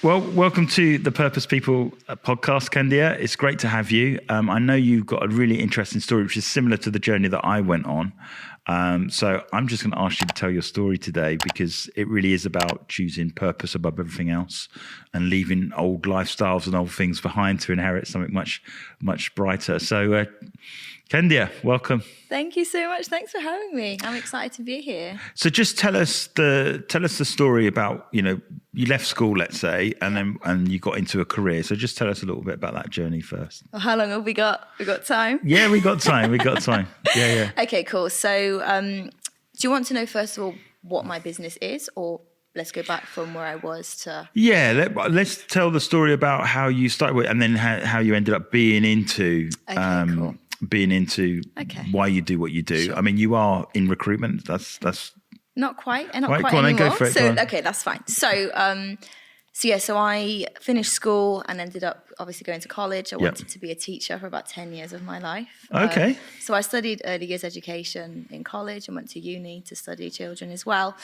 Well, welcome to the Purpose People podcast, Kendia. It's great to have you. I know you've got a really interesting story, which is similar to the journey that I went on. So I'm just going to ask you to tell your story today, because it really is about choosing purpose above everything else and leaving old lifestyles and old things behind to inherit something much, much brighter. So Kendia, welcome. Thank you so much. Thanks for having me. I'm excited to be here. So just tell us the story about, you left school, let's say, and you got into a career. So just tell us a little bit about that journey first. Well, how long have we got? We got time? Yeah, we got time. Yeah. Okay, cool. So do you want to know, first of all, what my business is, or let's go back from where I was to... Yeah, let's tell the story about how you started with, and then how you ended up being into... Cool. Why you do what you do. Sure. I mean, you are in recruitment. That's not quite right, quite anymore. Go for it, okay, that's fine. So I finished school and ended up obviously going to college. I wanted to be a teacher for about 10 years of my life. Okay. So I studied early years education in college and went to uni to study children as well.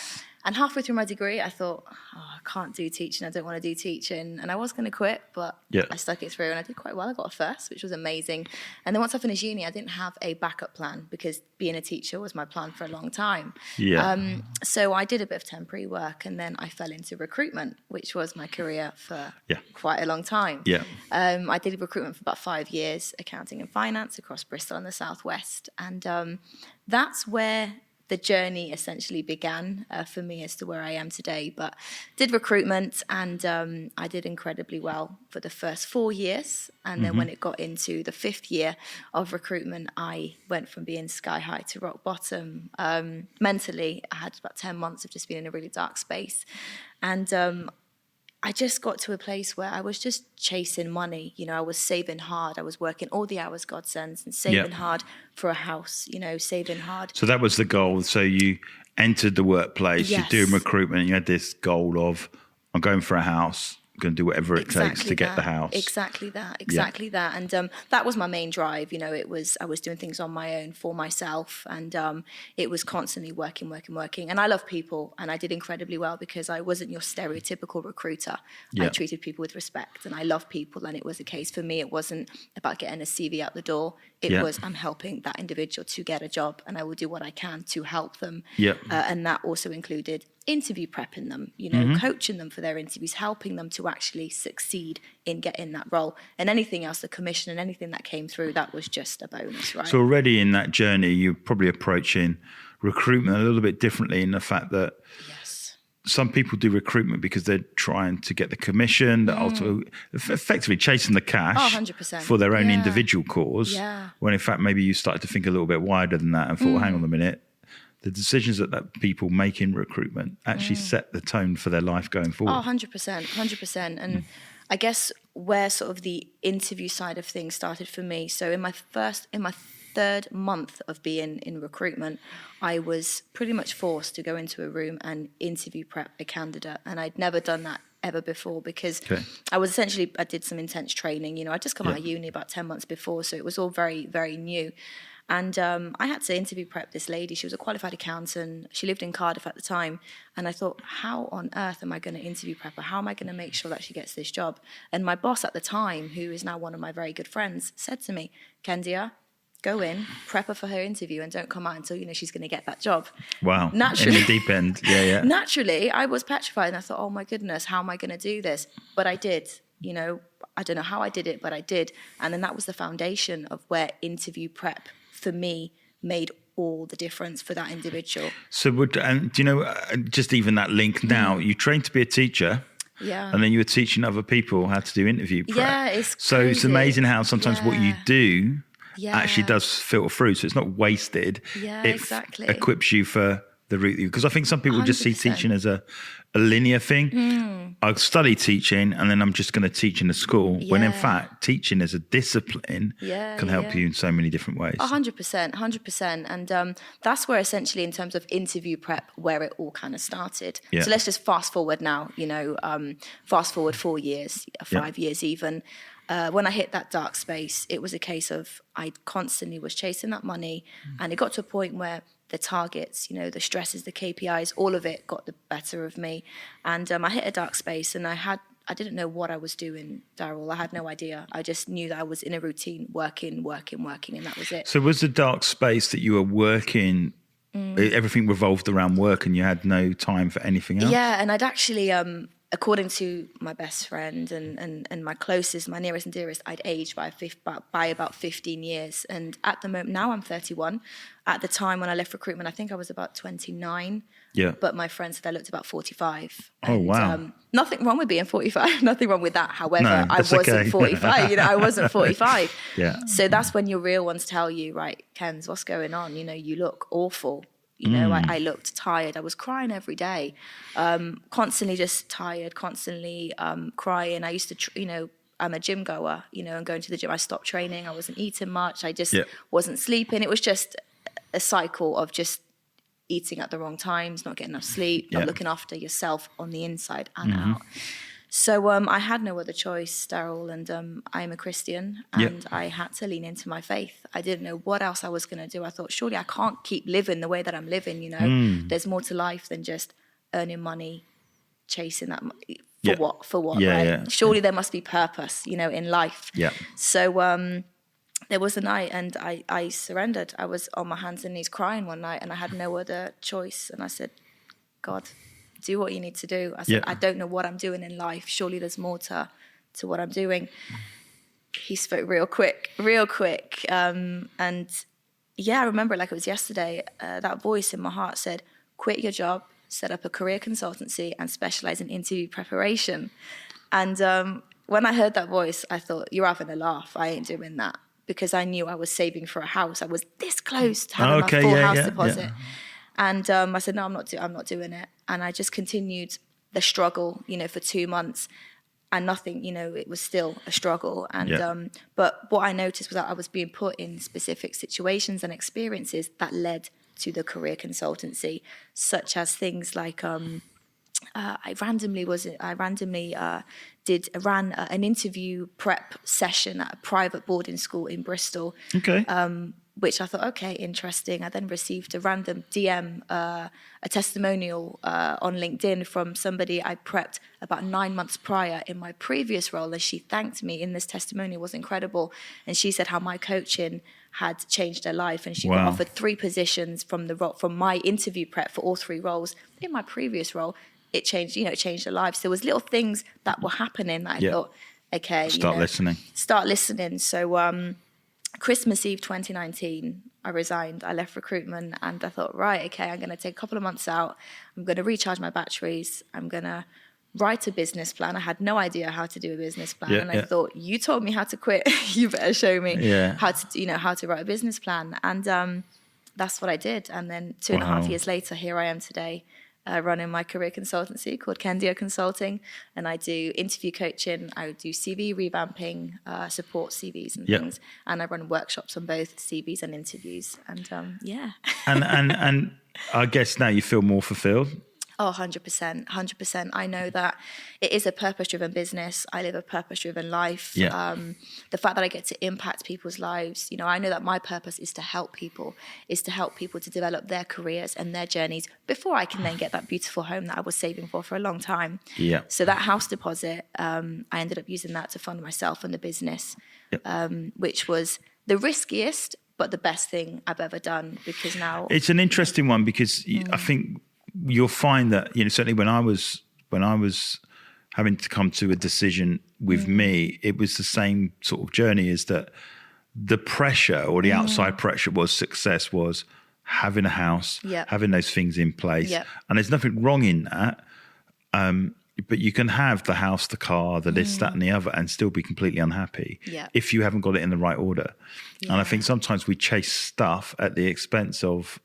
And halfway through my degree, I thought, I can't do teaching. I don't want to do teaching. And I was going to quit, but I stuck it through and I did quite well. I got a first, which was amazing. And then once I finished uni, I didn't have a backup plan, because being a teacher was my plan for a long time. Yeah. So I did a bit of temporary work, and then I fell into recruitment, which was my career for quite a long time. Yeah. I did recruitment for about 5 years, accounting and finance across Bristol and the Southwest. And that's where the journey essentially began for me as to where I am today. But did recruitment, and I did incredibly well for the first 4 years. And then when it got into the 5th year of recruitment, I went from being sky high to rock bottom. Mentally, I had about 10 months of just being in a really dark space. And I just got to a place where I was just chasing money. I was saving hard. I was working all the hours God sends and saving hard for a house, saving hard. So that was the goal. So you entered the workplace, you're doing recruitment, and you had this goal of, I'm going for a house. Going to do whatever it takes to get the house. Exactly that. And that was my main drive. I was doing things on my own for myself, and it was constantly working. And I love people, and I did incredibly well because I wasn't your stereotypical recruiter. I treated people with respect, and I love people. And it was a case for me, it wasn't about getting a CV out the door. It was, I'm helping that individual to get a job, and I will do what I can to help them. And that also included interview prepping them, coaching them for their interviews, helping them to actually succeed in getting that role. And anything else, the commission and anything that came through, that was just a bonus, right? So already in that journey, you're probably approaching recruitment a little bit differently, in the fact that some people do recruitment because they're trying to get the commission, that also effectively chasing the cash 100%. for their own individual cause. When in fact, maybe you started to think a little bit wider than that and thought, hang on a minute, the decisions that people make in recruitment actually set the tone for their life going forward. 100%. And I guess where sort of the interview side of things started for me. So in my 3rd month of being in recruitment, I was pretty much forced to go into a room and interview prep a candidate. And I'd never done that ever before, because I did some intense training. I'd just come out of uni about 10 months before. So it was all very, very new. And I had to interview prep this lady. She was a qualified accountant. She lived in Cardiff at the time. And I thought, how on earth am I going to interview prep her? How am I going to make sure that she gets this job? And my boss at the time, who is now one of my very good friends, said to me, Kendia, go in, prep her for her interview, and don't come out until you know she's going to get that job. Wow. Naturally. In the deep end. Yeah. Naturally, I was petrified. And I thought, oh, my goodness, how am I going to do this? But I did. I don't know how I did it, but I did. And then that was the foundation of where interview prep for me made all the difference for that individual. So just even that link now, you trained to be a teacher. Yeah. And then you were teaching other people how to do interview prep. Yeah, it's crazy. So it's amazing how sometimes what you do actually does filter through. So it's not wasted. Yeah, it exactly. Equips you for the route. Because I think some people 100%. Just see teaching as a linear thing. I study teaching and then I'm just going to teach in a school. When in fact, teaching as a discipline can help you in so many different ways. 100%. And that's where essentially in terms of interview prep, where it all kind of started. Yeah. So let's just fast forward now, fast forward 4 years, 5 years even. When I hit that dark space, it was a case of I constantly was chasing that money. And it got to a point where the targets, the stresses, the KPIs, all of it got the better of me. And I hit a dark space and I I didn't know what I was doing, Darrell. I had no idea. I just knew that I was in a routine, working, and that was it. So was the dark space that you were working, everything revolved around work and you had no time for anything else? Yeah, and I'd actually, according to my best friend and my closest, my nearest and dearest, I'd aged by about 15 years. And at the moment, now I'm 31. At the time when I left recruitment, I think I was about 29. Yeah. But my friend said I looked about 45. Oh, and, wow. Nothing wrong with being 45. Nothing wrong with that. However, No, I that's wasn't okay. 45. I wasn't 45. Yeah. So that's when your real ones tell you, right, Kens, what's going on? You look awful. I looked tired. I was crying every day, constantly just tired, constantly crying. I used to, I'm a gym goer, and going to the gym. I stopped training. I wasn't eating much. I just wasn't sleeping. It was just a cycle of just eating at the wrong times, not getting enough sleep, not looking after yourself on the inside and out. So I had no other choice, Darrell, and I'm a Christian, and I had to lean into my faith. I didn't know what else I was going to do. I thought, surely I can't keep living the way that I'm living, There's more to life than just earning money, chasing that money. For what, Yeah, right? yeah. Surely there must be purpose, in life. Yeah. So there was a night, and I surrendered. I was on my hands and knees crying one night, and I had no other choice. And I said, God, do what you need to do. I said, I don't know what I'm doing in life. Surely there's more to what I'm doing. He spoke real quick. And I remember it like it was yesterday. That voice in my heart said, quit your job, set up a career consultancy and specialize in interview preparation. And when I heard that voice, I thought, you're having a laugh. I ain't doing that. Because I knew I was saving for a house. I was this close to having my full house deposit. Yeah. And I said, no, I'm not doing it. And I just continued the struggle, for 2 months, and nothing, it was still a struggle. And but what I noticed was that I was being put in specific situations and experiences that led to the career consultancy, such as things like I randomly ran an interview prep session at a private boarding school in Bristol. Okay. Which I thought, okay, interesting. I then received a random DM, a testimonial on LinkedIn from somebody I prepped about 9 months prior in my previous role, and she thanked me in this testimonial. It was incredible. And she said how my coaching had changed her life, and she got offered 3 positions from my interview prep for all 3 roles. In my previous role, it changed her life. So there was little things that were happening that I thought, okay, Start listening. So Christmas Eve 2019, I resigned. I left recruitment, and I thought, right, okay, I'm going to take a couple of months out. I'm going to recharge my batteries. I'm going to write a business plan. I had no idea how to do a business plan, I thought, you told me how to quit. You better show me how to write a business plan. And that's what I did. And then 2.5 years later, here I am today. Running my career consultancy called Kendia Consulting, and I do interview coaching, I do CV revamping, support CVs and things, and I run workshops on both CVs and interviews, and and I guess now you feel more fulfilled. Oh, 100%. I know that it is a purpose-driven business. I live a purpose-driven life. Yeah. The fact that I get to impact people's lives, I know that my purpose is to help people to develop their careers and their journeys before I can then get that beautiful home that I was saving for a long time. Yeah. So that house deposit, I ended up using that to fund myself and the business, which was the riskiest, but the best thing I've ever done, because now... It's an interesting one, because I think... You'll find that, certainly when I was having to come to a decision with me, it was the same sort of journey, is that the pressure or the outside pressure was success was having a house, having those things in place. And there's nothing wrong in that. But you can have the house, the car, the this, that and the other, and still be completely unhappy if you haven't got it in the right order. And I think sometimes we chase stuff at the expense of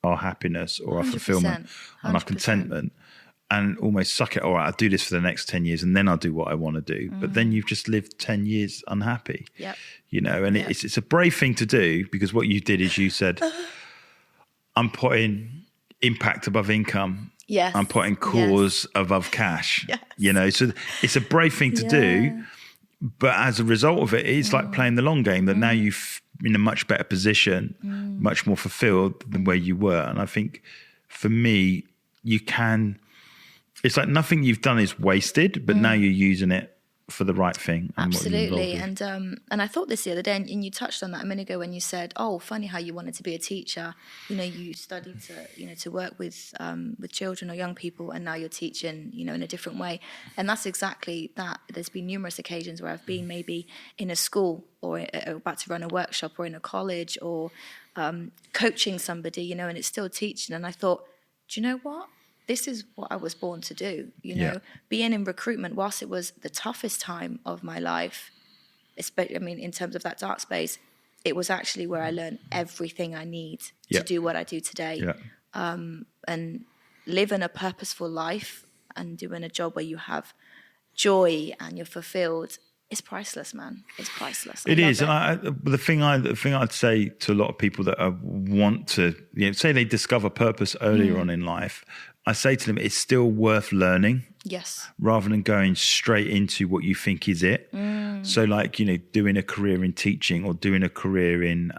our happiness or our fulfillment and our contentment, and almost suck it. All right, I'll do this for the next 10 years and then I'll do what I want to do. But then you've just lived 10 years unhappy, and it's a brave thing to do, because what you did is you said, I'm putting impact above income. Yes. I'm putting cause above cash, so it's a brave thing to do. But as a result of it, it's like playing the long game, that now you're in a much better position, much more fulfilled than where you were. And I think for me, you can it's like nothing you've done is wasted, but now you're using it for the right thing. And Absolutely. And I thought this the other day, and you touched on that a minute ago when you said, oh, funny how you wanted to be a teacher. You know, you studied to work with children or young people, and now you're teaching, in a different way. And that's exactly that. There's been numerous occasions where I've been maybe in a school or about to run a workshop, or in a college, or coaching somebody, and it's still teaching. And I thought, do you know what? This is what I was born to do, Being in recruitment, whilst it was the toughest time of my life, especially, in terms of that dark space, it was actually where I learned everything I need to do what I do today. And living a purposeful life and doing a job where you have joy and you're fulfilled, it's priceless, man. It's priceless. It is. And the thing I'd say to a lot of people that want to, say they discover purpose earlier on in life, I say to them, it's still worth learning. Yes. Rather than going straight into what you think is it. So like, doing a career in teaching or doing a career in,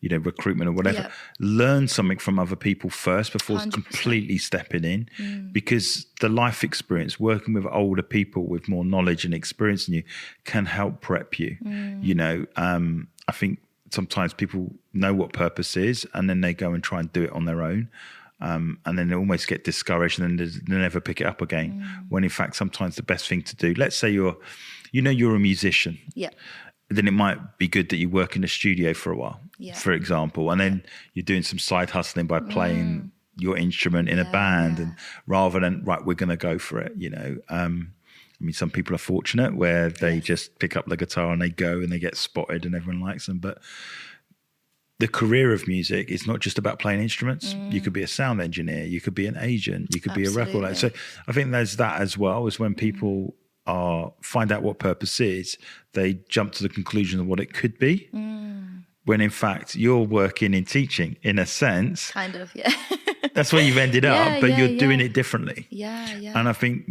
recruitment or whatever, learn something from other people first before 100%. Completely stepping in, because the life experience, working with older people with more knowledge and experience than you, can help prep you. I think sometimes people know what purpose is and then they go and try and do it on their own. And then they almost get discouraged and then they never pick it up again. When in fact, sometimes the best thing to do, let's say you're a musician. Yeah. Then it might be good that you work in a studio for a while, for example, and then you're doing some side hustling by playing your instrument in a band, and rather than, right, we're going to go for it, some people are fortunate where they just pick up the guitar and they go and they get spotted and everyone likes them. But the career of music is not just about playing instruments. You could be a sound engineer, you could be an agent, you could be a record label. So I think there's that as well, is when people find out what purpose is, they jump to the conclusion of what it could be, when in fact you're working in teaching in a sense. Kind of, yeah. That's where you've ended up, but you're doing it differently. Yeah. And I think,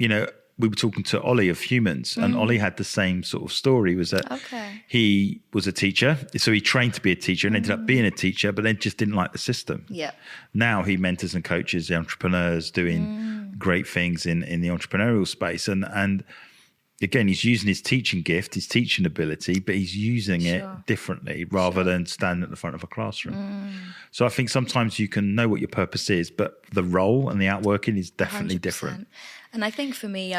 we were talking to Ollie of Humans, and Ollie had the same sort of story, was that he was a teacher. So he trained to be a teacher and ended up being a teacher, but then just didn't like the system. Yeah. Now he mentors and coaches the entrepreneurs doing great things in the entrepreneurial space. And again, he's using his teaching gift, his teaching ability, but he's using it differently rather than standing at the front of a classroom. So I think sometimes you can know what your purpose is, but the role and the outworking is definitely 100%. Different. And I think for me,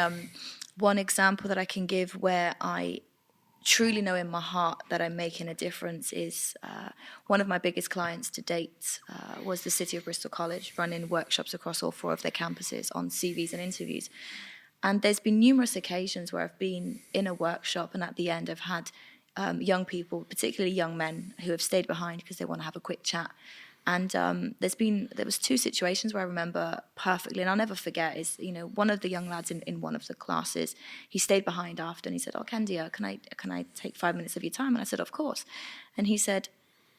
one example that I can give where I truly know in my heart that I'm making a difference is one of my biggest clients to date was the City of Bristol College, running workshops across all 4 of their campuses on CVs and interviews. And there's been numerous occasions where I've been in a workshop and at the end I've had young people, particularly young men, who have stayed behind because they want to have a quick chat. And there was 2 situations where I remember perfectly, and I'll never forget, is, one of the young lads in one of the classes, he stayed behind after and he said, "Oh, Kendia, can I take 5 minutes of your time?" And I said, "Of course." And he said,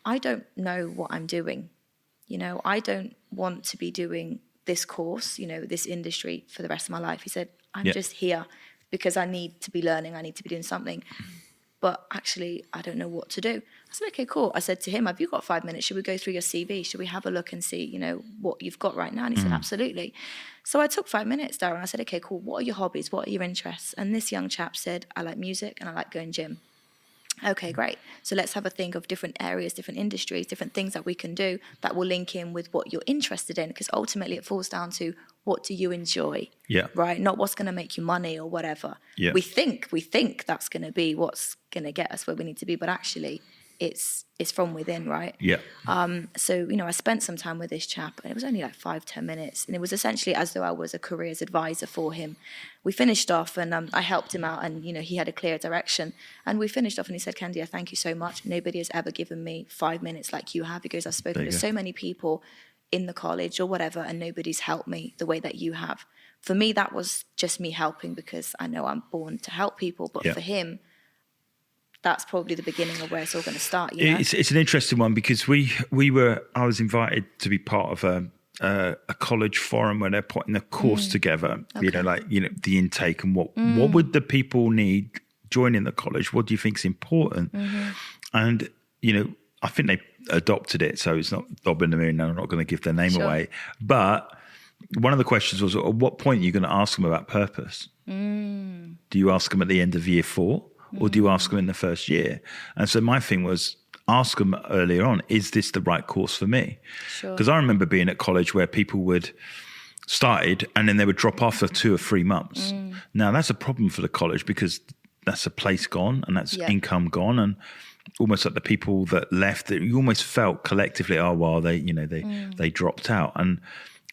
"I don't know what I'm doing. I don't want to be doing this course, this industry for the rest of my life." He said, "I'm just here because I need to be learning. I need to be doing something. But actually, I don't know what to do." I said, "Okay, cool." I said to him, "Have you got 5 minutes? Should we go through your CV? Should we have a look and see, what you've got right now?" And he said, "Absolutely." So I took 5 minutes, Darrell, and I said, "Okay, cool. What are your hobbies? What are your interests?" And this young chap said, "I like music and I like going gym." Okay, great. So let's have a think of different areas, different industries, different things that we can do that will link in with what you're interested in, because ultimately it falls down to, what do you enjoy? Yeah. Right? Not what's going to make you money or whatever. Yeah. We think that's going to be what's going to get us where we need to be, but actually it's from within, right? Yeah. So, I spent some time with this chap, and it was only like 5-10 minutes, and it was essentially as though I was a careers advisor for him. We finished off, and I helped him out, and he had a clear direction. And we finished off, and he said, "Kendia, thank you so much. Nobody has ever given me 5 minutes like you have." He goes, "I've spoken to so many people in the college or whatever, and nobody's helped me the way that you have." For me, that was just me helping because I know I'm born to help people, but for him, that's probably the beginning of where it's all going to start. It's an interesting one, because I was invited to be part of a college forum where they're putting a course together. Okay. The intake and what would the people need joining the college? What do you think is important? And I think they adopted it, so it's not Dob in the Moon. I'm not going to give their name away, but one of the questions was, at what point are you going to ask them about purpose? Do you ask them at the end of year 4 or do you ask them in the first year? And so my thing was, ask them earlier on, is this the right course for me? Because I remember being at college where people would started and then they would drop off for 2 or 3 months. Now that's a problem for the college because that's a place gone and that's income gone, and almost like the people that left, you almost felt collectively, oh well, they dropped out, and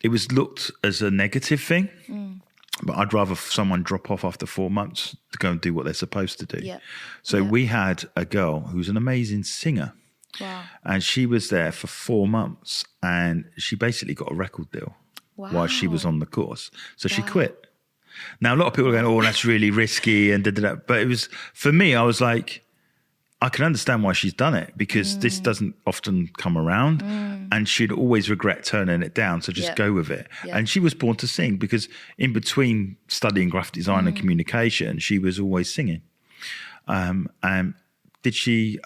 it was looked as a negative thing. But I'd rather someone drop off after 4 months to go and do what they're supposed to do. So we had a girl who was an amazing singer. Wow. And she was there for 4 months and she basically got a record deal while she was on the course. So she quit. Now, a lot of people are going, oh, that's really risky and da-da-da. But it was, for me, I was like, I can understand why she's done it because this doesn't often come around and she'd always regret turning it down. So just go with it. And she was born to sing because in between studying graphic design and communication, she was always singing. And did she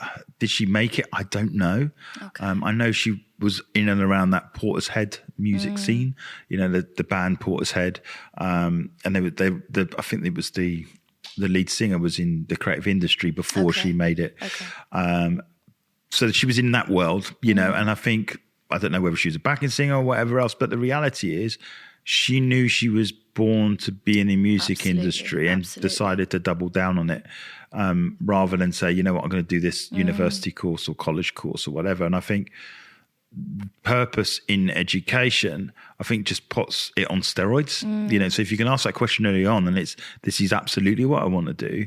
make it? I don't know. Okay. I know she was in and around that Portishead music scene, the band Portishead. And I think it was the lead singer was in the creative industry before she made it. So she was in that world, and I think, I don't know whether she was a backing singer or whatever else, but the reality is she knew she was born to be in the music industry and decided to double down on it, rather than say, you know what, I'm going to do this university course or college course or whatever. And I think purpose in education, I think, just puts it on steroids. So if you can ask that question early on and this is absolutely what I want to do,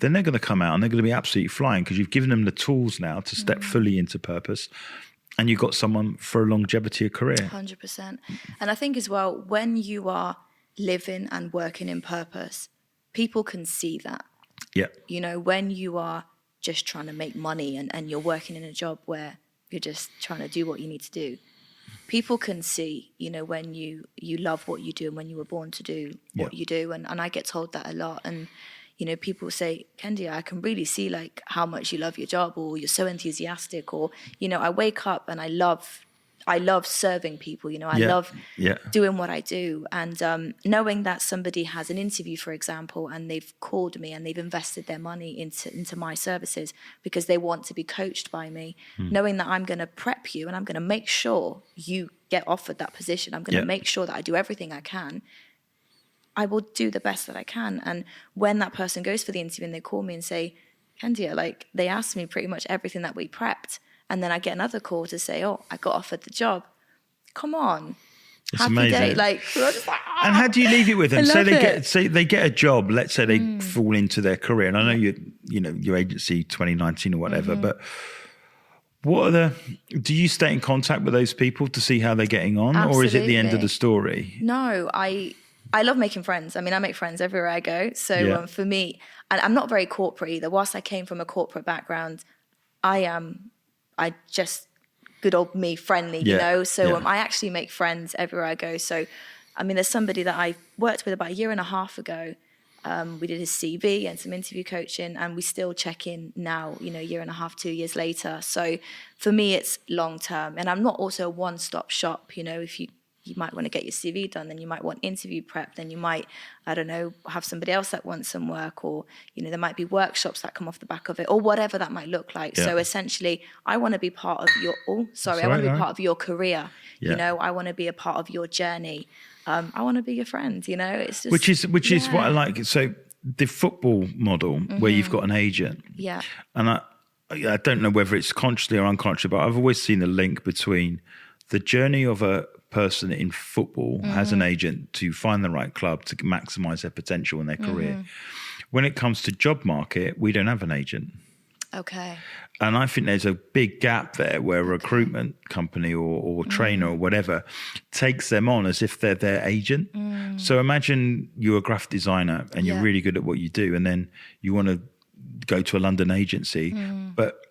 then they're going to come out and they're going to be absolutely flying because you've given them the tools now to step fully into purpose, and you've got someone for a longevity of career. 100%. And I think as well, when you are living and working in purpose, people can see that. When you are just trying to make money and you're working in a job where you're just trying to do what you need to do, people can see, when you love what you do and when you were born to do what you do. And I get told that a lot. And, people say, Kendia, I can really see like how much you love your job, or you're so enthusiastic, or, I wake up and I love serving people, I love doing what I do. And knowing that somebody has an interview, for example, and they've called me and they've invested their money into my services because they want to be coached by me, knowing that I'm going to prep you and I'm going to make sure you get offered that position. I'm going to make sure that I do everything I can. I will do the best that I can. And when that person goes for the interview and they call me and say, Kendia, like, they asked me pretty much everything that we prepped, and then I get another call to say, oh, I got offered the job. Come on. It's happy amazing. Day. Like, we're just like, and how do you leave it with them? Say they get a job, let's say they fall into their career. And I know your agency 2019 or whatever, but do you stay in contact with those people to see how they're getting on? Absolutely. Or is it the end of the story? No, I love making friends. I mean, I make friends everywhere I go. So for me, and I'm not very corporate either. Whilst I came from a corporate background, I just good old me, friendly, So I actually make friends everywhere I go. So, I mean, there's somebody that I worked with about a year and a half ago. We did his CV and some interview coaching, and we still check in now, a year and a half, 2 years later. So for me, it's long term. And I'm not also a one-stop shop. If you might want to get your CV done, then you might want interview prep, then you might, I don't know, have somebody else that wants some work, or, there might be workshops that come off the back of it, or whatever that might look like. So essentially, I want to be part of your, I want to be part of your career. I want to be a part of your journey. I want to be your friend, it's just. Which is what I like. So the football model where you've got an agent. Yeah. And I don't know whether it's consciously or unconsciously, but I've always seen the link between the journey of a person in football has an agent to find the right club to maximize their potential in their career. When it comes to job market, we don't have an agent. Okay. And I think there's a big gap there where a recruitment company or trainer or whatever takes them on as if they're their agent. So imagine you're a graphic designer and you're really good at what you do, and then you want to go to a London agency, but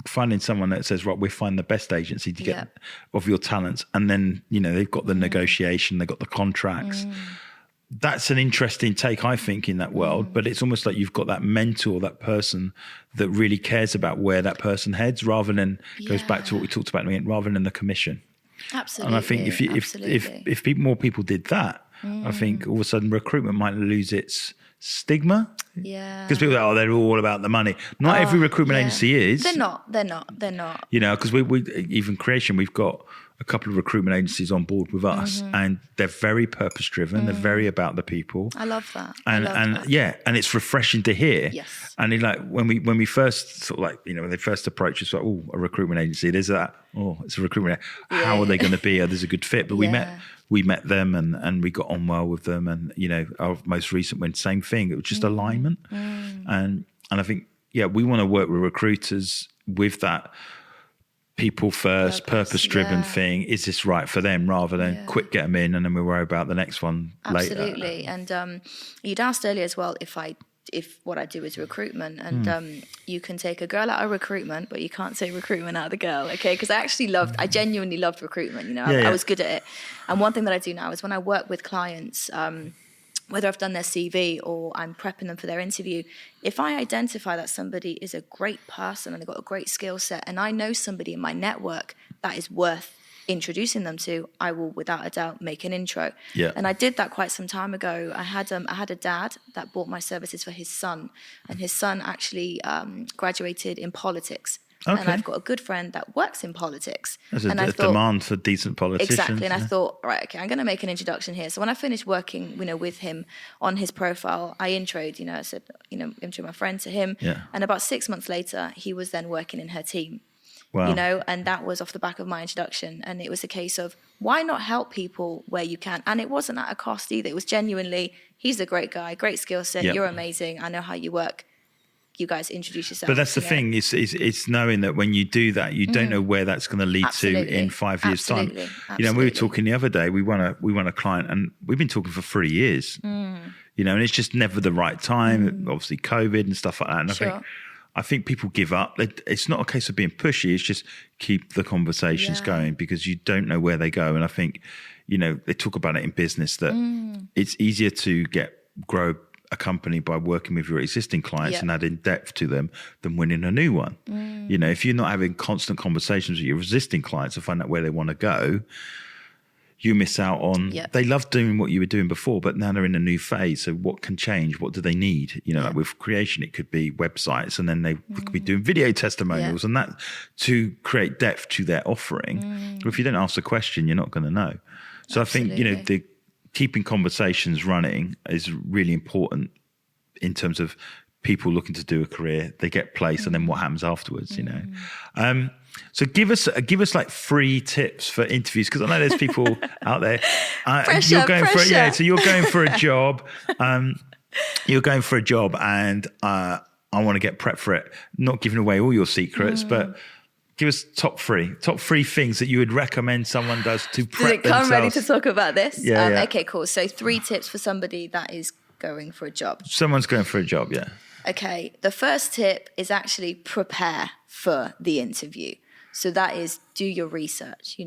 finding someone that says, right, we'll find the best agency to get of your talents. And then, they've got the negotiation, they've got the contracts. That's an interesting take, I think, in that world. But it's almost like you've got that mentor, that person that really cares about where that person heads, rather than, goes back to what we talked about, rather than the commission. Absolutely. And I think if more people did that, I think all of a sudden recruitment might lose its stigma. Yeah. Because people are, they're all about the money. Not every recruitment agency is. They're not. You know, because we even creation, we've got a couple of recruitment agencies on board with us, and they're very purpose driven. They're very about the people. I love that. And it's refreshing to hear. Yes. And when we first sort of when they first approach us, like, oh, a recruitment agency, there's that. Oh, it's a recruitment. How are they going to be? There's a good fit. But we met them and we got on well with them. And our most recent one, same thing. It was just alignment. And I think we want to work with recruiters with that people first, purpose driven thing. Is this right for them, rather than quick get them in and then we worry about the next one later. Absolutely. And you'd asked earlier as well if what I do is recruitment, and you can take a girl out of recruitment, but you can't take recruitment out of the girl, okay? Because I genuinely loved recruitment. I was good at it. And one thing that I do now is when I work with clients, whether I've done their CV or I'm prepping them for their interview, if I identify that somebody is a great person and they've got a great skill set, and I know somebody in my network that is worth introducing them to, I will without a doubt make an intro. Yeah. And I did that quite some time ago. I had a dad that bought my services for his son, and his son actually graduated in politics. Okay. And I've got a good friend that works in politics. There's a demand for decent politicians. Exactly. And I thought, right, okay, I'm going to make an introduction here. So when I finished working, with him on his profile, I introed, I said, intro my friend to him. Yeah. And about 6 months later, he was then working in her team. Wow. And that was off the back of my introduction. And it was a case of, why not help people where you can? And it wasn't at a cost either. It was genuinely, he's a great guy, great skill set. Yep. You're amazing. I know how you work. You guys introduce yourself. But that's the thing, it's knowing that when you do that, you don't know where that's going to lead to in 5 years' time. Absolutely. We were talking the other day, we won a client and we've been talking for 3 years, and it's just never the right time, obviously COVID and stuff like that. And I think people give up. It's not a case of being pushy, it's just keep the conversations going, because you don't know where they go. And I think, they talk about it in business that it's easier to grow a company by working with your existing clients and adding depth to them than winning a new one. If you're not having constant conversations with your existing clients to find out where they want to go, you miss out on, they love doing what you were doing before, but now they're in a new phase. So what can change? What do they need? Like with creation, it could be websites, and then they could be doing video testimonials and that to create depth to their offering. If you don't ask the question, you're not going to know. So absolutely. I think, keeping conversations running is really important in terms of people looking to do a career. They get placed, and then what happens afterwards. So give us like 3 tips for interviews, because I know there's people out there. Pressure. So you're going for a job. You're going for a job, and I want to get prepped for it. Not giving away all your secrets, but give us top three things that you would recommend someone does to prep themselves. Did it come ready to talk about this? Yeah. Okay, cool. So 3 tips for somebody that is going for a job. Someone's going for a job, yeah. Okay, the first tip is actually prepare for the interview. So that is, do your research,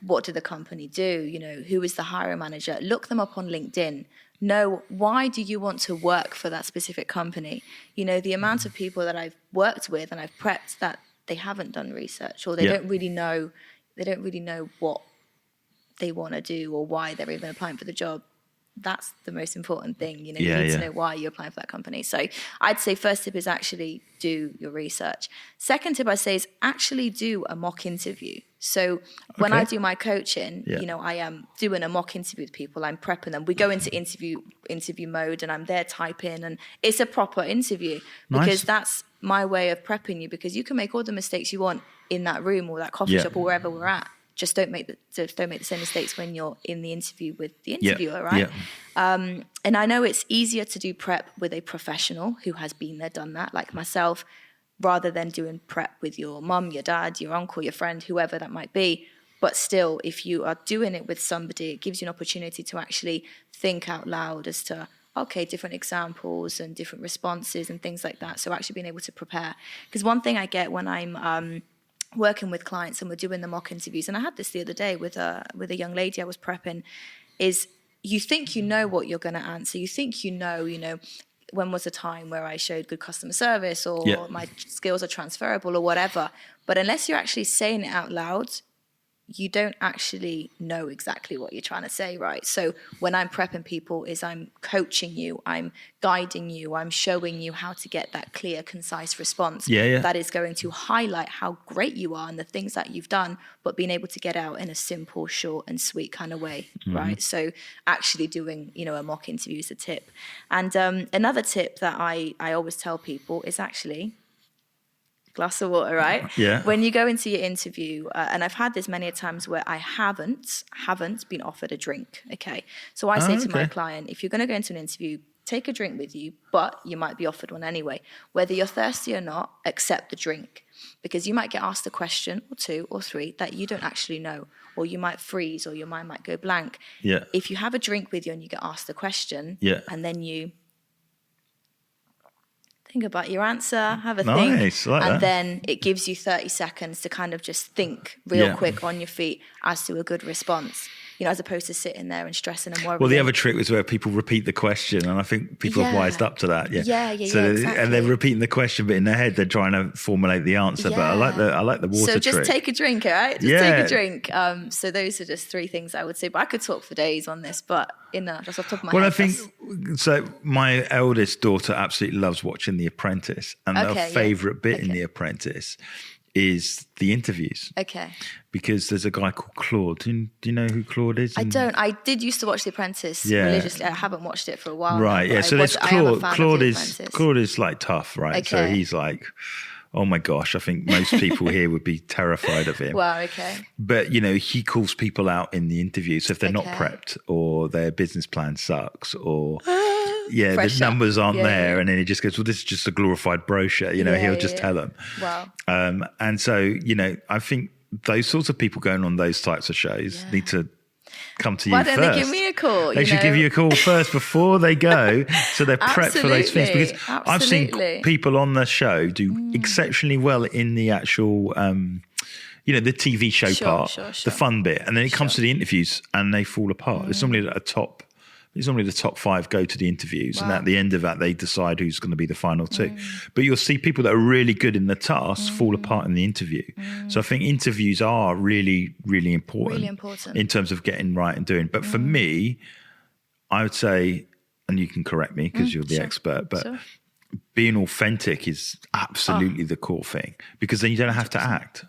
What did the company do? Who is the hiring manager? Look them up on LinkedIn. Know, why do you want to work for that specific company? The amount of people that I've worked with and I've prepped that they haven't done research, or they don't really know what they want to do or why they're even applying for the job. That's the most important thing. You need to know why you're applying for that company. So I'd say first tip is actually do your research. Second tip I say is actually do a mock interview. So when I do my coaching, I am doing a mock interview with people. I'm prepping them. We go into interview mode, and I'm there typing, and it's a proper interview because that's my way of prepping you. Because you can make all the mistakes you want in that room or that coffee shop or wherever we're at. Just don't make the same mistakes when you're in the interview with the interviewer, right? Yeah. And I know it's easier to do prep with a professional who has been there, done that, like myself, rather than doing prep with your mum, your dad, your uncle, your friend, whoever that might be. But still, if you are doing it with somebody, it gives you an opportunity to actually think out loud as to, different examples and different responses and things like that. So actually being able to prepare. Because one thing I get when I'm working with clients and we're doing the mock interviews, and I had this the other day with a young lady I was prepping, is you think you know what you're going to answer. You think when was a time where I showed good customer service or my skills are transferable or whatever. But unless you're actually saying it out loud, you don't actually know exactly what you're trying to say, right? So when I'm prepping people is I'm coaching you, I'm guiding you, I'm showing you how to get that clear, concise response that is going to highlight how great you are and the things that you've done, but being able to get out in a simple, short and sweet kind of way, right? So actually doing, a mock interview is a tip. And another tip that I always tell people is actually glass of water, right? Yeah. When you go into your interview, and I've had this many times where I haven't been offered a drink. Okay, so I say to my client, if you're going to go into an interview, take a drink with you, but you might be offered one anyway. Whether you're thirsty or not, accept the drink, because you might get asked a question or two or three that you don't actually know, or you might freeze, or your mind might go blank. Yeah. If you have a drink with you and you get asked a question, and then you think about your answer, have a think, like and that. then it gives you 30 seconds to kind of just think real quick on your feet as to a good response, as opposed to sitting there and stressing and worrying. Well, the other trick was where people repeat the question, and I think people have wised up to that. Exactly. And they're repeating the question, but in their head they're trying to formulate the answer. But I like the water trick. So just take a drink, all right? Take a drink. So those are just three things I would say. But I could talk for days on this, but just off the top of my head. Well, I think so. My eldest daughter absolutely loves watching The Apprentice, and her favourite bit in The Apprentice is the interviews. Okay. Because there's a guy called Claude. Do you know who Claude is? I don't. I did used to watch The Apprentice religiously. I haven't watched it for a while. Right. Now, So there's Claude. Claude is like tough, right? Okay. So he's like, oh my gosh, I think most people here would be terrified of him. Wow. Okay. But he calls people out in the interview. So if they're not prepped, or their business plan sucks, or the numbers aren't there, and then he just goes, well, this is just a glorified brochure. He'll just tell them. Wow. And so I think those sorts of people going on those types of shows need to come to you first. Why don't they give me a call? They should give you a call first before they go, so they're prepped for those things. Because I've seen people on the show do exceptionally well in the actual, the TV show part, the fun bit, and then it comes to the interviews and they fall apart. It's normally the top 5 go to the interviews, and at the end of that, they decide who's going to be the final 2. But you'll see people that are really good in the task fall apart in the interview. So I think interviews are really, really important. Really important. In terms of getting right and doing. But for me, I would say, and you can correct me because you're the expert, but being authentic is absolutely the core thing, because then you don't have to act.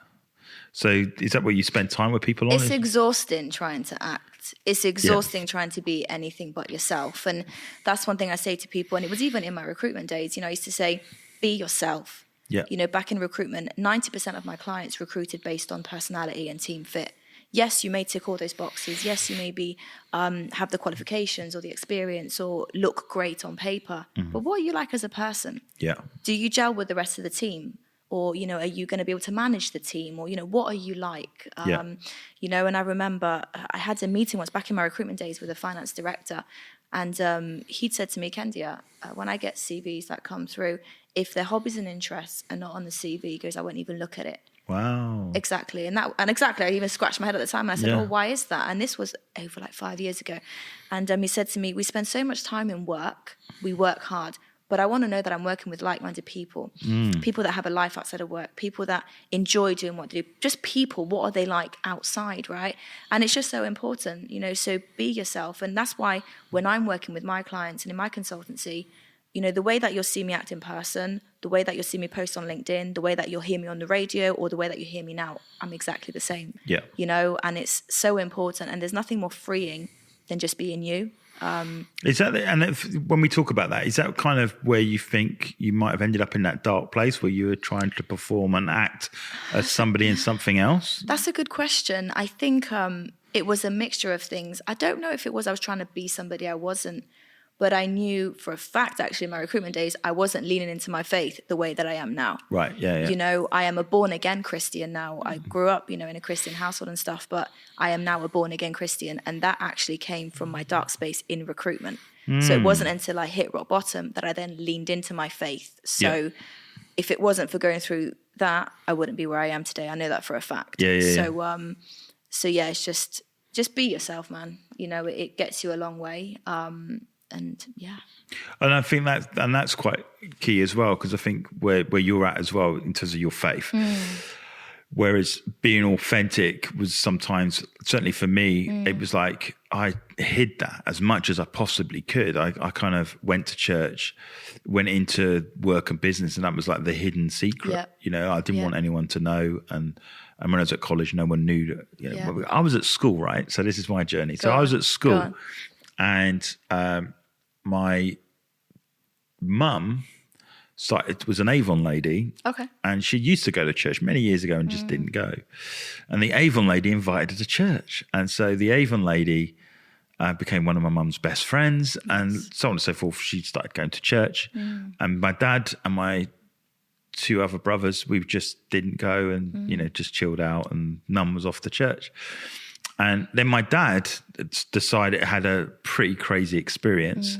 So is that what you spend time with people on? It's exhausting trying to act. It's exhausting trying to be anything but yourself. And that's one thing I say to people. And it was even in my recruitment days, I used to say, be yourself. Yeah. Back in recruitment, 90% of my clients recruited based on personality and team fit. Yes, you may tick all those boxes. Yes, you may have the qualifications or the experience or look great on paper. But what are you like as a person? Yeah. Do you gel with the rest of the team? Or, are you going to be able to manage the team? Or, what are you like? And I remember I had a meeting once back in my recruitment days with a finance director. And he'd said to me, Kendia, when I get CVs that come through, if their hobbies and interests are not on the CV, he goes, I won't even look at it. Wow. Exactly. And I even scratched my head at the time. And I said, oh, why is that? And this was over like 5 years ago. And he said to me, we spend so much time in work. We work hard. But I want to know that I'm working with like-minded people, people that have a life outside of work, people that enjoy doing what they do, just people, what are they like outside, right? And it's just so important, so be yourself. And that's why when I'm working with my clients and in my consultancy, the way that you'll see me act in person, the way that you'll see me post on LinkedIn, the way that you'll hear me on the radio, or the way that you hear me now, I'm exactly the same. Yeah. And it's so important. And there's nothing more freeing than just being you. Is that when we talk about that, is that kind of where you think you might have ended up in that dark place where you were trying to perform and act as somebody in something else? That's a good question. I think it was a mixture of things. I don't know if it was I was trying to be somebody I wasn't, but I knew for a fact, actually, in my recruitment days, I wasn't leaning into my faith the way that I am now. Right, yeah. I am a born-again Christian now. I grew up, in a Christian household and stuff, but I am now a born-again Christian, and that actually came from my dark space in recruitment. So it wasn't until I hit rock bottom that I then leaned into my faith. So if it wasn't for going through that, I wouldn't be where I am today. I know that for a fact. So it's just be yourself, man. It gets you a long way. And I think that's quite key as well, because I think where you're at as well in terms of your faith, Whereas being authentic was sometimes, certainly for me, it was like I hid that as much as I possibly could. I kind of went to church, went into work and business, and that was like the hidden secret. Yeah. You know, I didn't want anyone to know. And when I was at college, no one knew that, you know, Yeah. I was at school, right? So this is my journey. So I was at school, and my mum was an Avon lady. Okay. And she used to go to church many years ago and just didn't go. And the Avon lady invited her to church. And so the Avon lady became one of my mum's best friends, and so on and so forth. She started going to church. And my dad and my two other brothers, we just didn't go and, you know, just chilled out, and none was off to church. And then my dad had a pretty crazy experience.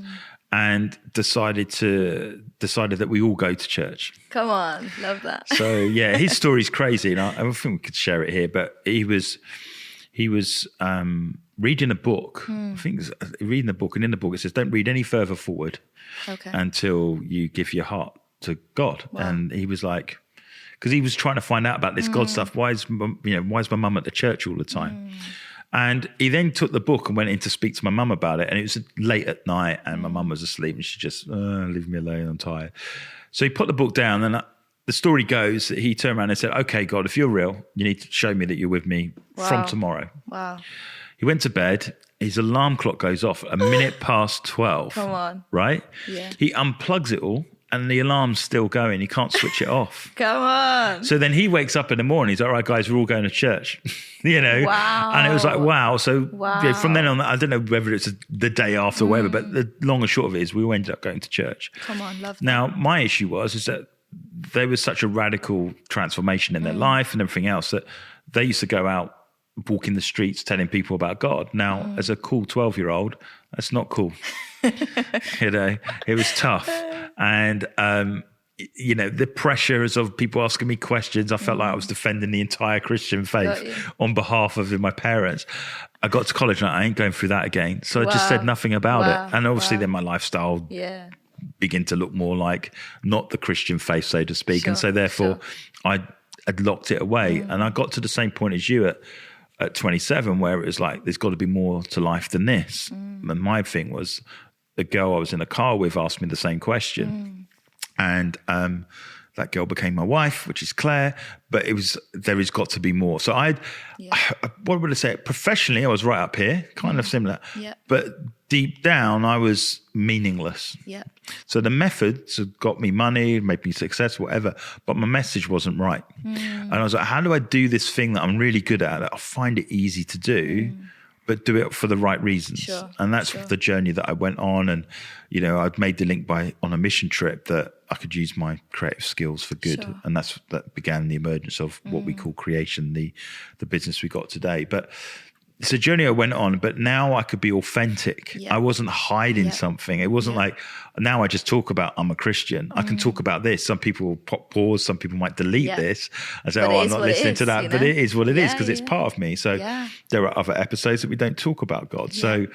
And decided that we all go to church. Come on, love that. So yeah, his story's crazy, and I think we could share it here. But he was reading a book. I think reading the book, and in the book it says, "Don't read any further forward until you give your heart to God." Wow. And he was like, because he was trying to find out about this God stuff. Why is my mum at the church all the time? And he then took the book and went in to speak to my mum about it. And it was late at night, and my mum was asleep, and she just, leave me alone, I'm tired. So he put the book down, and the story goes that he turned around and said, "Okay, God, if you're real, you need to show me that you're with me from tomorrow." Wow. He went to bed. His alarm clock goes off a minute past 12. Come on. Right? Yeah. He unplugs it all, and the alarm's still going. He can't switch it off. Come on. So then he wakes up in the morning. He's like, "All right, guys, we're all going to church." You know? Wow. And it was like, wow. So wow. From then on, I don't know whether it's the day after or whatever, but the long and short of it is we all ended up going to church. Come on, love that. Now, my issue is that there was such a radical transformation in their life and everything else that they used to go out, walking the streets, telling people about God. Now, as a cool 12-year-old, that's not cool. You know, it was tough. And, you know, the pressures of people asking me questions, I felt like I was defending the entire Christian faith on behalf of my parents. I got to college and I ain't going through that again. So I just said nothing about it. And obviously then my lifestyle began to look more like not the Christian faith, so to speak. And so therefore I had locked it away. And I got to the same point as you at 27, where it was like, there's got to be more to life than this. And my thing was, the girl I was in the car with asked me the same question. And that girl became my wife, which is Claire, but there has got to be more. So what would I say? Professionally, I was right up here, kind of similar, but deep down, I was meaningless. So the methods have got me money, made me successful, whatever, but my message wasn't right. And I was like, how do I do this thing that I'm really good at, that I find it easy to do, but do it for the right reasons? And that's the journey that I went on. And, you know, I'd made the link on a mission trip that I could use my creative skills for good. And that began the emergence of what we call creation, the business we got today. But it's a journey I went on, but now I could be authentic. I wasn't hiding something. It wasn't like, now I just talk about I'm a Christian. I can talk about this. Some people will pop pause. Some people might delete this and say, I'm not listening to that. You know? But it is what it is, because it's part of me. So there are other episodes that we don't talk about God. So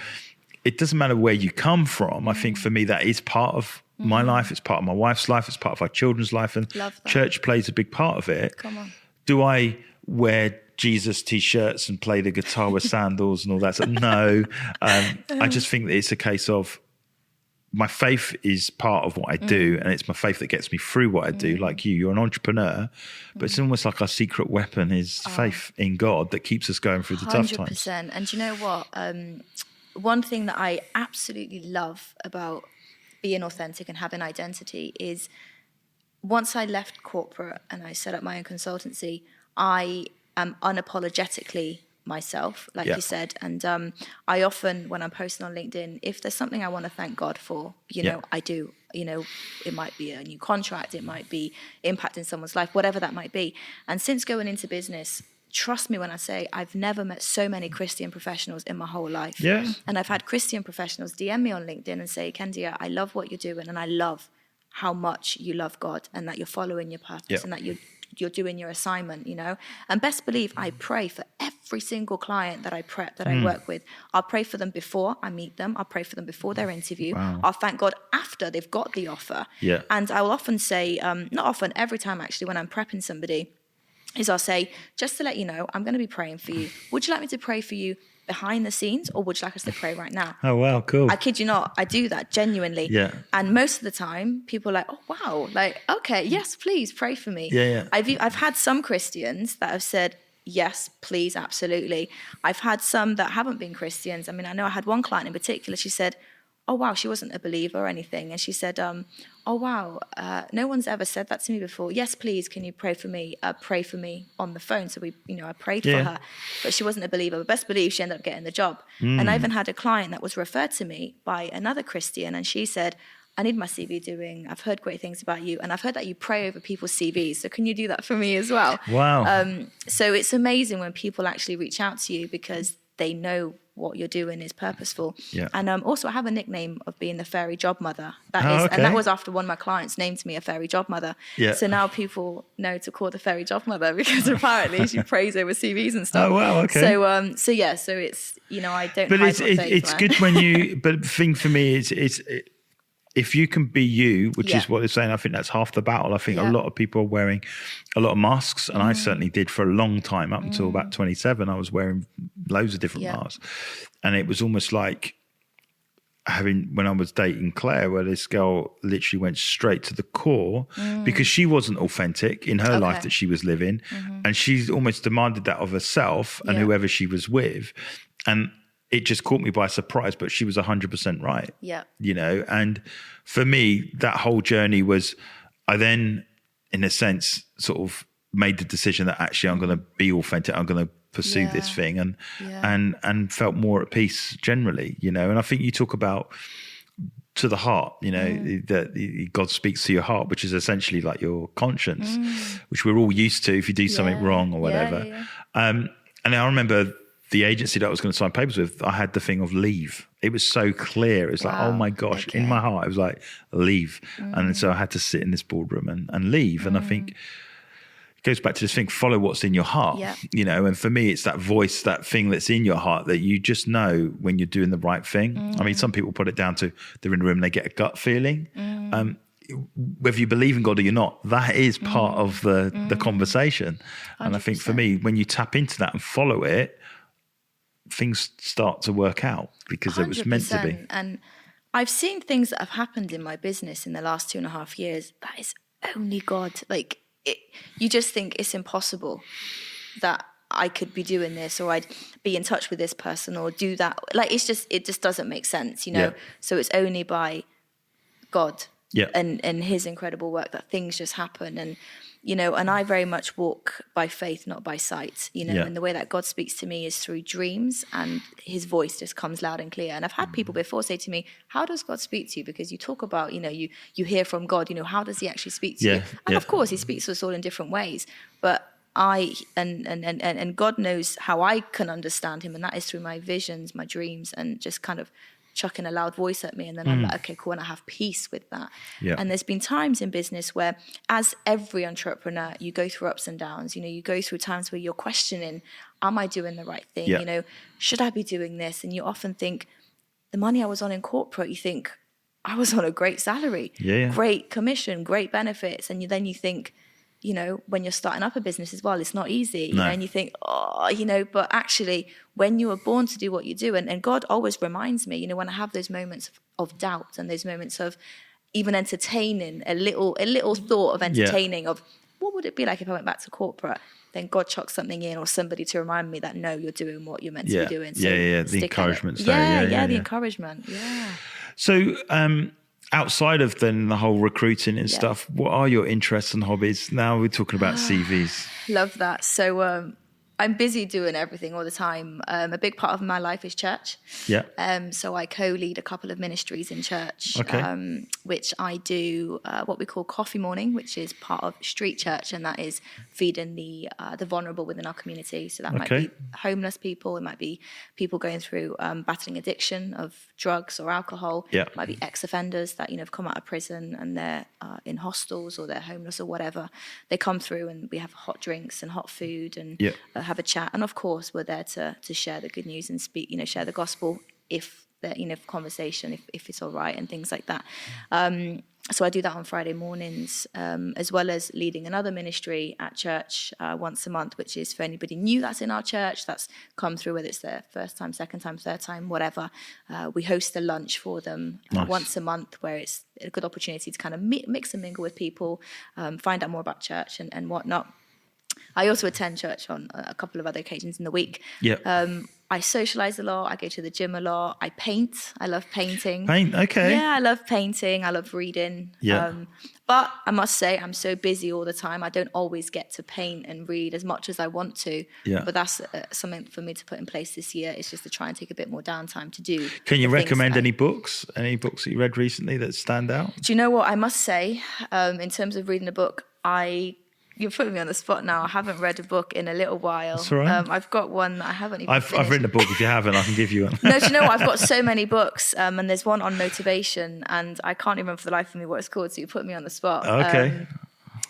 it doesn't matter where you come from. I think for me, that is part of my life. It's part of my wife's life. It's part of our children's life. And church plays a big part of it. Come on. Do I wear Jesus t-shirts and play the guitar with sandals and all that? So, no. I just think that it's a case of my faith is part of what I do, and it's my faith that gets me through what I do. Like you're an entrepreneur, but it's almost like our secret weapon is faith in God that keeps us going through the tough times. 100%. And you know what? One thing that I absolutely love about being authentic and having identity is, once I left corporate and I set up my own consultancy, I am unapologetically myself, like you said. And I often, when I'm posting on LinkedIn, if there's something I want to thank God for, you know, I do. You know, it might be a new contract, it might be impacting someone's life, whatever that might be. And since going into business, trust me when I say I've never met so many Christian professionals in my whole life. And I've had Christian professionals DM me on LinkedIn and say, Kendia, I love what you're doing, and I love how much you love God and that you're following your purpose and that you're doing your assignment, you know. And best believe I pray for every single client that I work with. I'll pray for them before I meet them. I'll pray for them before their interview. I'll thank God after they've got the offer. And I will often say, not often, every time actually, when I'm prepping somebody, is I'll say, just to let you know, I'm going to be praying for you. Would you like me to pray for you behind the scenes, or would you like us to pray right now? Oh, wow, cool. I kid you not, I do that genuinely. Yeah. And most of the time, people are like, oh, wow, like, okay, yes, please pray for me. Yeah. I've had some Christians that have said, yes, please, absolutely. I've had some that haven't been Christians. I mean, I know I had one client in particular, she said, oh, wow, she wasn't a believer or anything. And she said, oh, wow, no one's ever said that to me before. Yes, please, can you pray for me? Pray for me on the phone. So I prayed for her, but she wasn't a believer. But best believe she ended up getting the job. And I even had a client that was referred to me by another Christian. And she said, I need my CV doing. I've heard great things about you. And I've heard that you pray over people's CVs. So can you do that for me as well? Wow. So it's amazing when people actually reach out to you because they know what you're doing is purposeful. Yeah. And also I have a nickname of being the fairy job mother. Okay. And that was after one of my clients named me a fairy job mother. Yeah. So now people know to call the fairy job mother because apparently she prays over CVs and stuff. Oh, wow, okay. So it's, I don't But hide it's good when but the thing for me is if you can be you, which is what they're saying, I think that's half the battle. I think a lot of people are wearing a lot of masks, and I certainly did for a long time, up until about 27. I was wearing loads of different masks. And it was almost like when I was dating Claire, where this girl literally went straight to the core because she wasn't authentic in her life that she was living. And she almost demanded that of herself and whoever she was with. And it just caught me by surprise, but she was 100% right. Yeah. And for me, that whole journey was, I then, in a sense, sort of made the decision that actually I'm going to be authentic. I'm going to pursue this thing and felt more at peace generally, And I think you talk about to the heart, that God speaks to your heart, which is essentially like your conscience, which we're all used to if you do something wrong or whatever. And I remember the agency that I was going to sign papers with, I had the thing of leave. It was so clear. It was like, oh my gosh, in my heart, it was like, leave. And so I had to sit in this boardroom and leave. And I think it goes back to this thing, follow what's in your heart, and for me, it's that voice, that thing that's in your heart that you just know when you're doing the right thing. I mean, some people put it down to they're in the room and they get a gut feeling. Whether you believe in God or you're not, that is part of the conversation. 100%. And I think for me, when you tap into that and follow it, things start to work out because 100%. It was meant to be. And I've seen things that have happened in my business in the last 2.5 years. That is only God. You just think it's impossible that I could be doing this, or I'd be in touch with this person, or do that. It just doesn't make sense, So it's only by God and His incredible work that things just happen. And and I very much walk by faith, not by sight, and the way that God speaks to me is through dreams, and His voice just comes loud and clear. And I've had people before say to me, how does God speak to you? Because you talk about, you hear from God, how does He actually speak to you? And of course, He speaks to us all in different ways, but and God knows how I can understand Him, and that is through my visions, my dreams, and just kind of chucking a loud voice at me, and then I'm like, okay, cool, and I have peace with that. And there's been times in business where, as every entrepreneur, you go through ups and downs. You go through times where you're questioning, am I doing the right thing? Should I be doing this? And you often think, the money I was on in corporate, you think, I was on a great salary, great commission, great benefits, and then you think, when you're starting up a business as well, it's not easy, and you think, but actually when you were born to do what you do, and God always reminds me, when I have those moments of doubt and those moments of even entertaining a little thought of entertaining of what would it be like if I went back to corporate, then God chucks something in, or somebody to remind me that, no, you're doing what you're meant to be doing. So the encouragement. The encouragement. So, outside of then the whole recruiting and stuff, what are your interests and hobbies? Now we're talking about CVs. Love that. So I'm busy doing everything all the time. A big part of my life is church. So I co-lead a couple of ministries in church, which I do what we call Coffee Morning, which is part of Street Church, and that is feeding the vulnerable within our community. So that might be homeless people, it might be people going through battling addiction of drugs or alcohol. It might be ex-offenders that have come out of prison and they're in hostels or they're homeless or whatever. They come through and we have hot drinks and hot food and have a chat. And of course, we're there to share the good news and speak, share the gospel if the conversation, if it's all right, and things like that. So I do that on Friday mornings, as well as leading another ministry at church once a month, which is for anybody new that's in our church, that's come through, whether it's their first time, second time, third time, whatever. We host a lunch for them once a month, where it's a good opportunity to kind of mix and mingle with people, find out more about church and whatnot. I also attend church on a couple of other occasions in the week. I socialize a lot. I go to the gym a lot. I paint. I love painting. Paint, okay. Yeah, I love painting. I love reading. But I must say, I'm so busy all the time. I don't always get to paint and read as much as I want to. But that's something for me to put in place this year. It's just to try and take a bit more downtime to do. Can you recommend any books? Any books that you read recently that stand out? Do you know what? I must say, in terms of reading a book, you're putting me on the spot now. I haven't read a book in a little while. That's all right. I've got one that I haven't even I've written a book. If you haven't, I can give you one. No, do you know what? I've got so many books, and there's one on motivation, and I can't remember for the life of me what it's called, so you put me on the spot. Okay.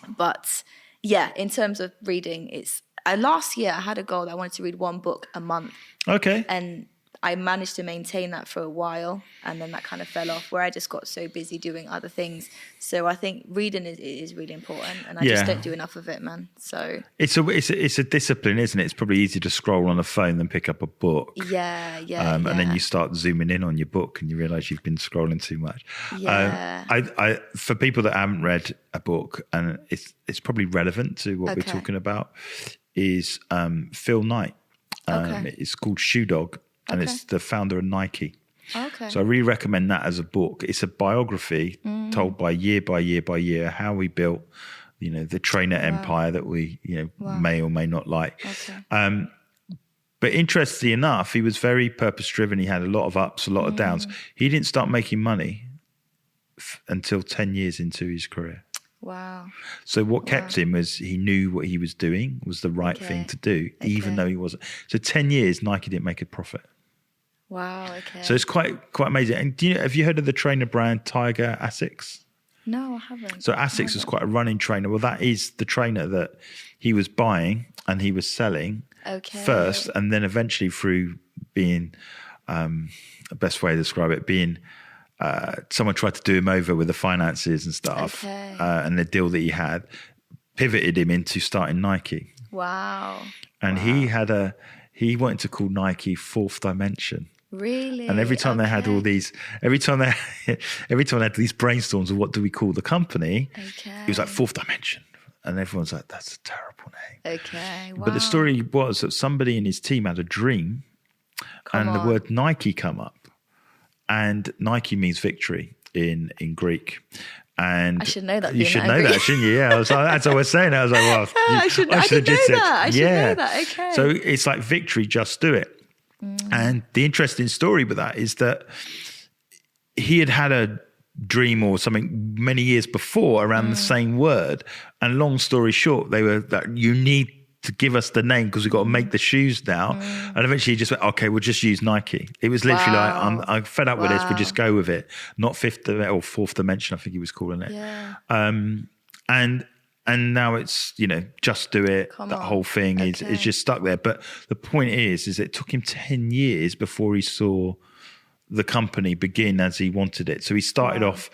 But yeah, in terms of reading, it's last year I had a goal that I wanted to read one book a month. Okay. And I managed to maintain that for a while, and then that kind of fell off where I just got so busy doing other things. So I think reading is really important, and I just don't do enough of it, man. So it's a discipline, isn't it? It's probably easier to scroll on a phone than pick up a book. Yeah. And then you start zooming in on your book, and you realise you've been scrolling too much. Yeah. I for people that haven't read a book, and it's probably relevant to what we're talking about, is Phil Knight. It's called Shoe Dog. And it's the founder of Nike. Okay. So I really recommend that as a book. It's a biography told by year, how we built, the trainer empire that we, may or may not like. Okay. But interestingly enough, he was very purpose driven. He had a lot of ups, a lot of downs. He didn't start making money until 10 years into his career. Wow. So what kept him was he knew what he was doing was the right thing to do, even though he wasn't. So 10 years, Nike didn't make a profit. Wow, okay. So it's quite amazing. And have you heard of the trainer brand Tiger Asics? No, I haven't. So Asics is quite a running trainer. Well, that is the trainer that he was buying and he was selling first, and then eventually through being, the best way to describe it, being someone tried to do him over with the finances and stuff, and the deal that he had pivoted him into starting Nike. Wow. And he wanted to call Nike Fourth Dimension. Really? And every time they had all these, every time they had these brainstorms of what do we call the company, he was like Fourth Dimension. And everyone's like, that's a terrible name. Okay, wow. But the story was that somebody in his team had a dream the word Nike come up. And Nike means victory in Greek. And I should know that. You should know that, shouldn't you? Yeah, as I was saying, I was like, well, I should know that. Okay. So it's like victory, just do it. And the interesting story with that is that he had a dream or something many years before around the same word. And long story short, they were that you need to give us the name because we've got to make the shoes now. And eventually he just went, okay, we'll just use Nike. It was literally like, I'm fed up with this, we'll just go with it. Not Fifth or Fourth Dimension, I think he was calling it. Yeah. And now it's, just do it. That whole thing is just stuck there. But the point is it took him 10 years before he saw the company begin as he wanted it. So he started off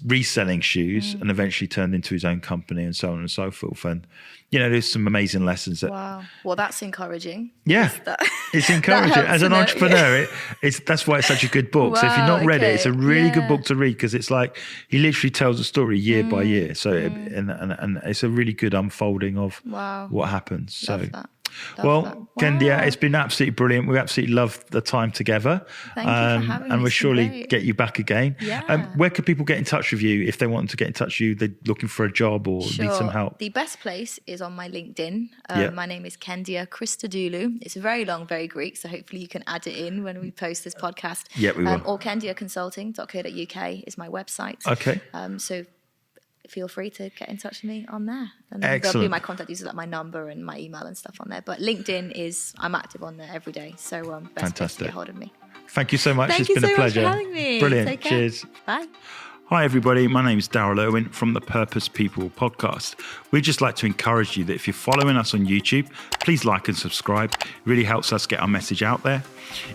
reselling shoes and eventually turned into his own company and so on and so forth. And, there's some amazing lessons. That, well, that's encouraging. Yeah, it's encouraging. As an entrepreneur, that's why it's such a good book. So if you've not read it, it's a really good book to read because it's like he literally tells a story year by year. So and it's a really good unfolding of what happens. So. Kendia, it's been absolutely brilliant. We absolutely love the time together. Thank you for having me. And we'll surely get you back again. Yeah. Where could people get in touch with you if they want to get in touch with you? They're looking for a job or need some help. The best place is on my LinkedIn. My name is Kendia Christodoulou. It's very long, very Greek, so hopefully you can add it in when we post this podcast. Yeah, we will. Or kendiaconsulting.co.uk is my website. Okay. So feel free to get in touch with me on there. And excellent. There'll be my contact details, like my number and my email and stuff on there. But LinkedIn I'm active on there every day. So best place to get hold of me. Thank you so much. Thank it's you been so a pleasure. Much for having me. Brilliant. Take care. Cheers. Bye. Hi everybody, my name is Darrell Irwin from the Purpose People podcast. We'd just like to encourage you that if you're following us on YouTube, please like and subscribe. It really helps us get our message out there.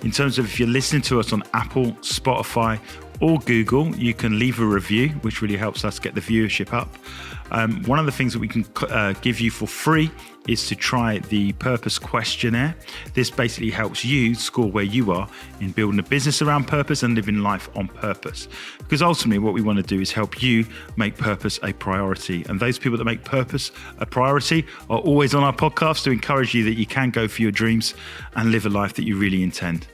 In terms of if you're listening to us on Apple, Spotify or Google, you can leave a review, which really helps us get the viewership up. One of the things that we can give you for free is to try the Purpose Questionnaire. This basically helps you score where you are in building a business around purpose and living life on purpose. Because ultimately what we want to do is help you make purpose a priority. And those people that make purpose a priority are always on our podcast to encourage you that you can go for your dreams and live a life that you really intend.